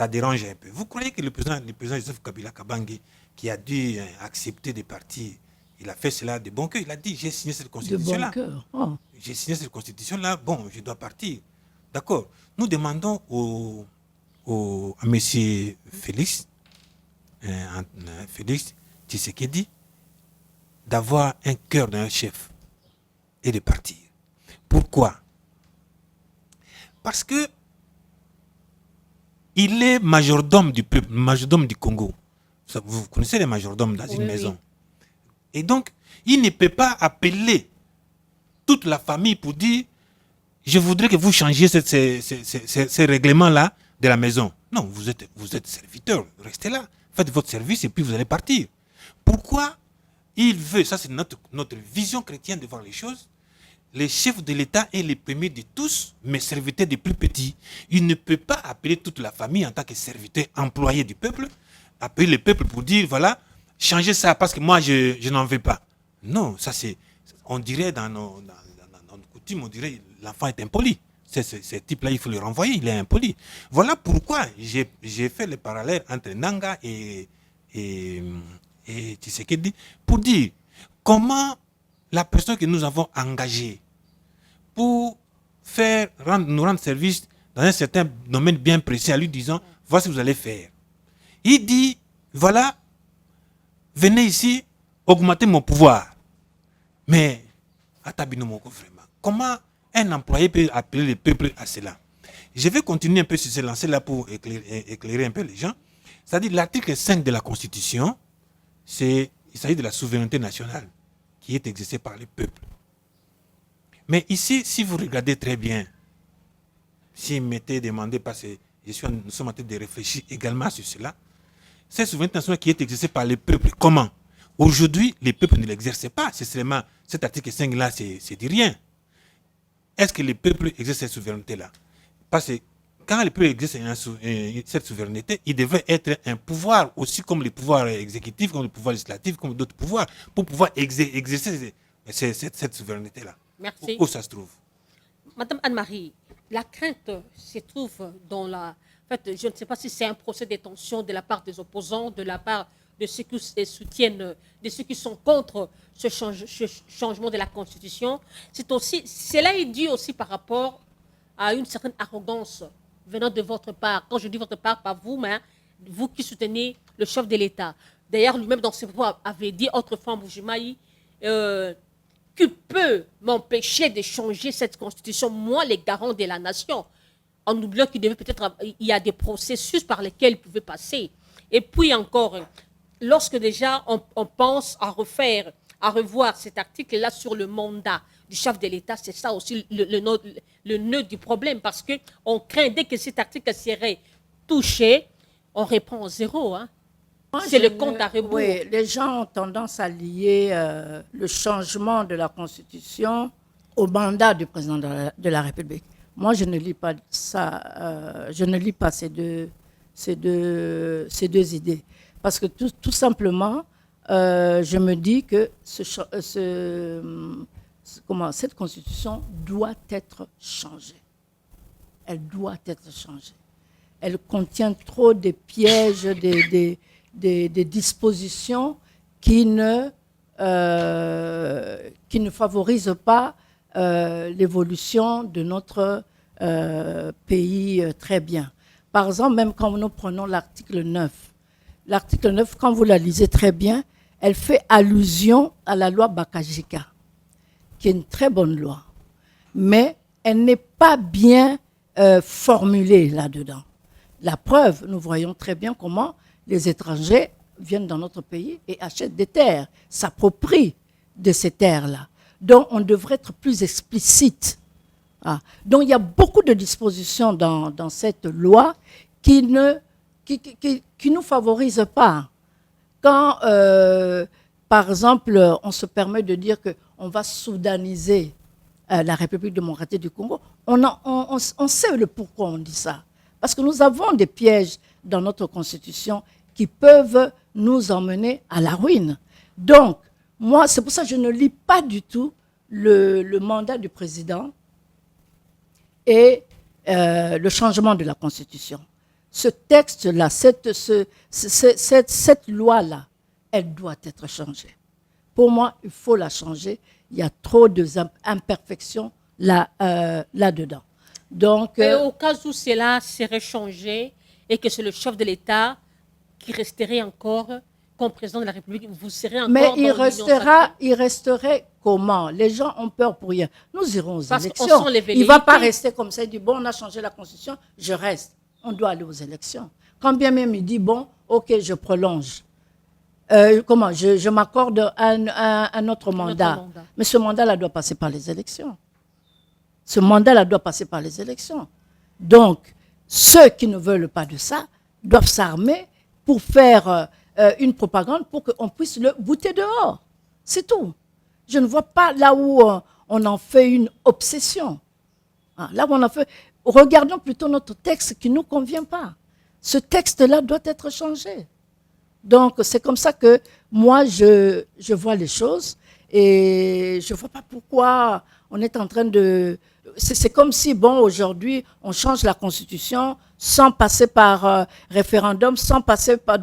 S2: dérange un peu. Vous croyez que le président Joseph Kabila Kabange, qui a dû accepter de partir, il a fait cela de bon cœur. Il a dit, j'ai signé cette constitution-là.
S1: De bon cœur. Oh.
S2: J'ai signé cette constitution-là, bon, je dois partir. D'accord. Nous demandons à M. Félix Tshisekedi d'avoir un cœur d'un chef et de partir. Pourquoi? Parce que il est majordome du peuple, majordome du Congo. Vous connaissez les majordomes dans une maison. Et donc, il ne peut pas appeler toute la famille pour dire « je voudrais que vous changiez ces règlements-là de la maison. Non, vous êtes serviteur, restez là, faites votre service et puis vous allez partir. Pourquoi il veut, ça c'est notre vision chrétienne de voir les choses, le chef de l'État est le premier de tous, mais serviteur des plus petits. Il ne peut pas appeler toute la famille en tant que serviteur employé du peuple, appeler le peuple pour dire, voilà, changez ça parce que moi je n'en veux pas. Non, ça c'est, on dirait dans nos coutumes, on dirait l'enfant est impoli. Ce type-là, il faut le renvoyer, il est impoli. Voilà pourquoi j'ai fait le parallèle entre Nanga et Tshisekedi pour dire comment la personne que nous avons engagée pour nous rendre service dans un certain domaine bien précis, en lui disant, voici ce que vous allez faire. Il dit, voilà, venez ici, augmentez mon pouvoir. Mais, vraiment, comment un employé peut appeler le peuple à cela? Je vais continuer un peu sur ce lancé-là pour éclairer un peu les gens. C'est-à-dire l'article 5 de la Constitution, il s'agit de la souveraineté nationale qui est exercée par le peuple. Mais ici, si vous regardez très bien, si m'était demandé, parce que nous sommes en train de réfléchir également sur cela, cette souveraineté nationale qui est exercée par le peuple, comment? Aujourd'hui, le peuple ne l'exerce pas. C'est seulement cet article 5-là, c'est dit rien. Est-ce que le peuple exerce cette souveraineté-là? Parce que quand le peuple exerce cette souveraineté, il devrait être un pouvoir aussi comme le pouvoir exécutif, comme le pouvoir législatif, comme d'autres pouvoirs, pour pouvoir exercer cette souveraineté-là.
S3: Merci.
S2: Où ça se trouve?
S3: Madame Anne-Marie, la crainte se trouve dans la... En fait, je ne sais pas si c'est un procès de tension de la part des opposants, de la part de ceux qui soutiennent, de ceux qui sont contre ce changement de la Constitution. Cela est dû aussi par rapport à une certaine arrogance venant de votre part. Quand je dis votre part, pas vous, mais vous qui soutenez le chef de l'État. D'ailleurs, lui-même, dans ses propos, avait dit autrefois en Bougimaï, qui peut m'empêcher de changer cette Constitution, moi, les garants de la nation, en oubliant qu'il devait peut-être, il y a des processus par lesquels il pouvait passer. Et puis encore, lorsque déjà on pense à revoir cet article-là sur le mandat du chef de l'État, c'est ça aussi le nœud du problème, parce qu'on craint dès que cet article serait touché, on reprend au zéro. Hein. C'est le compte à rebours.
S1: Oui, les gens ont tendance à lier le changement de la Constitution au mandat du président de la République. Moi, je ne lis pas ça. Je ne lis pas ces deux idées. Parce que tout simplement, je me dis que cette Constitution doit être changée. Elle doit être changée. Elle contient trop de pièges, des dispositions qui ne favorisent pas l'évolution de notre pays très bien. Par exemple, même quand nous prenons l'article 9, l'article 9, quand vous la lisez très bien, elle fait allusion à la loi Bakajika, qui est une très bonne loi. Mais elle n'est pas bien formulée là-dedans. La preuve, nous voyons très bien comment les étrangers viennent dans notre pays et achètent des terres, s'approprient de ces terres-là. Donc, on devrait être plus explicite. Donc, il y a beaucoup de dispositions dans cette loi qui ne nous favorisent pas. Quand, par exemple, on se permet de dire qu'on va soudaniser la République démocratique du Congo, on sait le pourquoi on dit ça. Parce que nous avons des pièges dans notre Constitution qui peuvent nous emmener à la ruine. Donc, moi, c'est pour ça que je ne lis pas du tout le mandat du président et le changement de la Constitution. Ce texte-là, cette loi-là, elle doit être changée. Pour moi, il faut la changer. Il y a trop d'imperfections là-dedans. Donc,
S3: et au cas où cela serait changé et que c'est le chef de l'État qui resterait encore comme président de la République, vous serez encore
S1: mais
S3: dans l'Union sacrée.
S1: il resterait comment? Les gens ont peur pour rien. Nous irons aux
S3: Parce
S1: élections.
S3: qu'on sent les
S1: Il ne va pas
S3: velléités.
S1: rester comme ça. Il dit, bon, on a changé la Constitution, je reste. On doit aller aux élections. Quand bien même il dit, bon, ok, je prolonge. Je m'accorde un autre mandat. Mais ce mandat-là doit passer par les élections. Ce mandat-là doit passer par les élections. Donc, ceux qui ne veulent pas de ça doivent s'armer pour faire une propagande pour qu'on puisse le bouter dehors. C'est tout. Je ne vois pas là où on en fait une obsession. Là où on en fait... Regardons plutôt notre texte qui ne nous convient pas. Ce texte-là doit être changé. Donc, c'est comme ça que moi, je vois les choses et je ne vois pas pourquoi on est en train de... C'est comme si, bon, aujourd'hui, on change la Constitution sans passer par référendum, sans passer par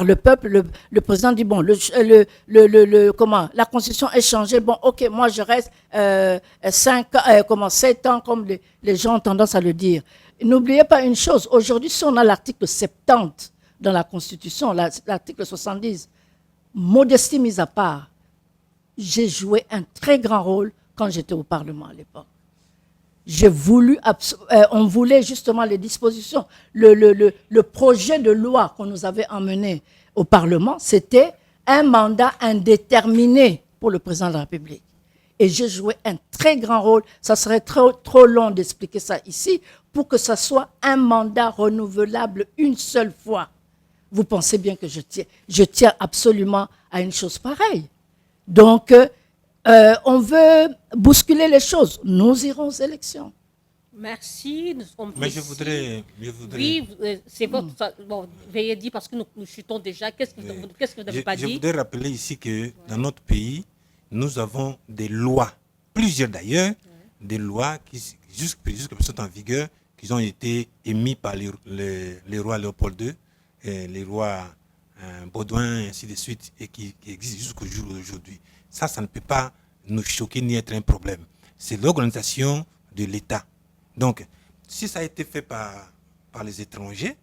S1: le peuple. Le président dit, bon, comment, la Constitution est changée. Bon, OK, moi, je reste 7 ans, comme les gens ont tendance à le dire. N'oubliez pas une chose. Aujourd'hui, si on a l'article 70 dans la Constitution, l'article 70, modestie mise à part, j'ai joué un très grand rôle quand j'étais au Parlement à l'époque. On voulait justement les dispositions. Le projet de loi qu'on nous avait emmené au Parlement, c'était un mandat indéterminé pour le président de la République. Et j'ai joué un très grand rôle. Ça serait trop long d'expliquer ça ici pour que ça soit un mandat renouvelable une seule fois. Vous pensez bien que je tiens absolument à une chose pareille. Donc, on veut bousculer les choses. Nous irons aux élections.
S3: Merci.
S2: Mais je voudrais...
S3: Oui, c'est votre... Bon, veuillez dire parce que nous chutons déjà. Qu'est-ce que vous n'avez pas dit?
S2: Je voudrais rappeler ici que dans notre pays, nous avons des lois, plusieurs d'ailleurs, des lois qui jusqu'à sont en vigueur, qui ont été émises par les rois Léopold II, et les rois Baudouin, et ainsi de suite, et qui existent jusqu'au jour d'aujourd'hui. Ça ne peut pas nous choquer ni être un problème. C'est l'organisation de l'État. Donc, si ça a été fait par les étrangers,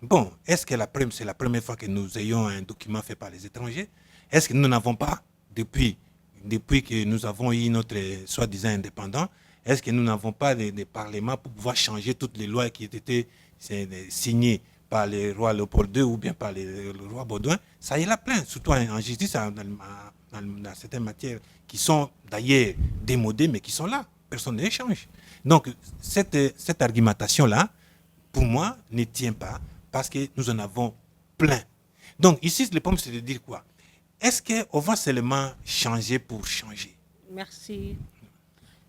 S2: bon, est-ce que c'est la première fois que nous ayons un document fait par les étrangers? Est-ce que nous n'avons pas, depuis que nous avons eu notre soi-disant indépendant, est-ce que nous n'avons pas des parlements pour pouvoir changer toutes les lois qui étaient signées par les rois Léopold II ou bien par le roi Baudouin? Ça y est là plein, surtout en justice, dans certaines matières qui sont d'ailleurs démodées, mais qui sont là. Personne ne change. Donc, cette argumentation-là, pour moi, ne tient pas parce que nous en avons plein. Donc, ici, le problème, c'est de dire quoi? Est-ce qu'on va seulement changer pour changer?
S3: Merci.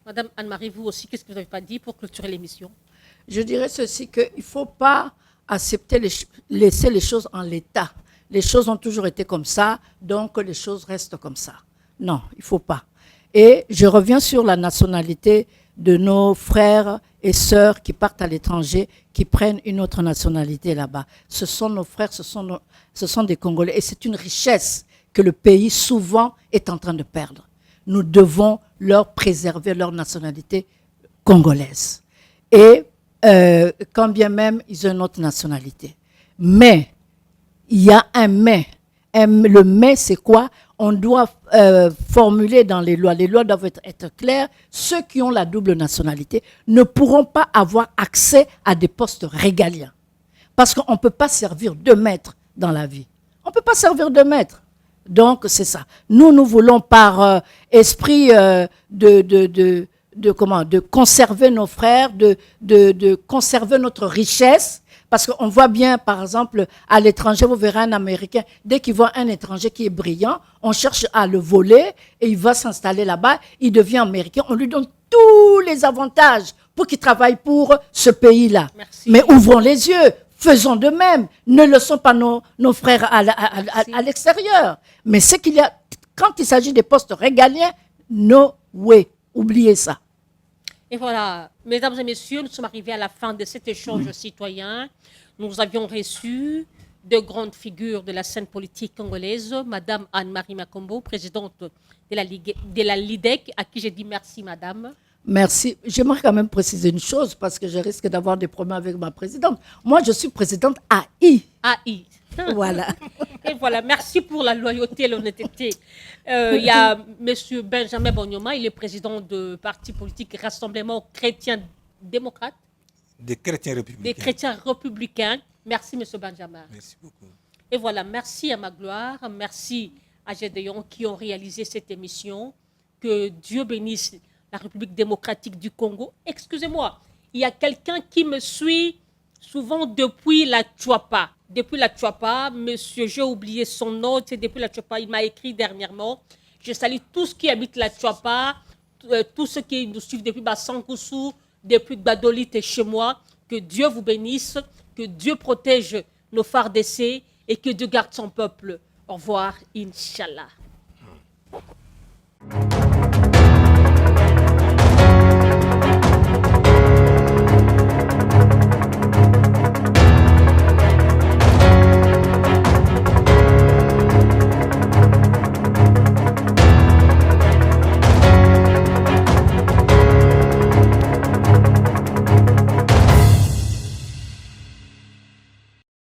S3: Madame Anne-Marie, vous aussi, qu'est-ce que vous n'avez pas dit pour clôturer l'émission?
S1: Je dirais ceci, qu'il ne faut pas accepter, laisser les choses en l'état. Les choses ont toujours été comme ça, donc les choses restent comme ça. Non, il ne faut pas. Et je reviens sur la nationalité de nos frères et sœurs qui partent à l'étranger, qui prennent une autre nationalité là-bas. Ce sont nos frères, ce sont des Congolais. Et c'est une richesse que le pays souvent est en train de perdre. Nous devons leur préserver leur nationalité congolaise. Et quand bien même ils ont une autre nationalité. Mais, il y a un mais. Le mais, c'est quoi? On doit formuler dans les lois. Les lois doivent être claires. Ceux qui ont la double nationalité ne pourront pas avoir accès à des postes régaliens. Parce qu'on ne peut pas servir 2 maîtres dans la vie. On ne peut pas servir 2 maîtres. Donc, c'est ça. Nous voulons par esprit de conserver nos frères, de conserver notre richesse. Parce qu'on voit bien, par exemple, à l'étranger, vous verrez un Américain, dès qu'il voit un étranger qui est brillant, on cherche à le voler et il va s'installer là-bas, il devient Américain, on lui donne tous les avantages pour qu'il travaille pour ce pays-là.
S3: Merci.
S1: Mais ouvrons les yeux, faisons de même, ne laissons pas nos frères à l'extérieur. Mais ce qu'il y a, quand il s'agit des postes régaliens, no way, oubliez ça.
S3: Et voilà, mesdames et messieurs, nous sommes arrivés à la fin de cet échange citoyen. Nous avions reçu 2 grandes figures de la scène politique congolaise, Madame Anne-Marie Makombo, présidente de la LIDEC, à qui j'ai dit merci, Madame.
S1: Merci. J'aimerais quand même préciser une chose, parce que je risque d'avoir des problèmes avec ma présidente. Moi, je suis présidente AI.
S3: AI.
S1: Voilà.
S3: Et voilà, merci pour la loyauté et l'honnêteté. Il y a M. Benjamin Bonyoma, il est président de parti politique Rassemblement chrétien démocrate.
S2: Des chrétiens républicains.
S3: Des chrétiens républicains. Merci, M. Benjamin.
S2: Merci beaucoup.
S3: Et voilà, merci à Magloire, merci à Gédéon qui ont réalisé cette émission. Que Dieu bénisse la République démocratique du Congo. Excusez-moi, il y a quelqu'un qui me suit souvent depuis la Tchouapa. Depuis la Tchouapa, monsieur, j'ai oublié son nom, c'est depuis la Tchouapa, il m'a écrit dernièrement. Je salue tous ceux qui habitent la Tchouapa, tous ceux qui nous suivent depuis Bassangoussou, depuis Gbadolit et chez moi. Que Dieu vous bénisse, que Dieu protège nos phares d'essai et que Dieu garde son peuple. Au revoir, Inch'Allah.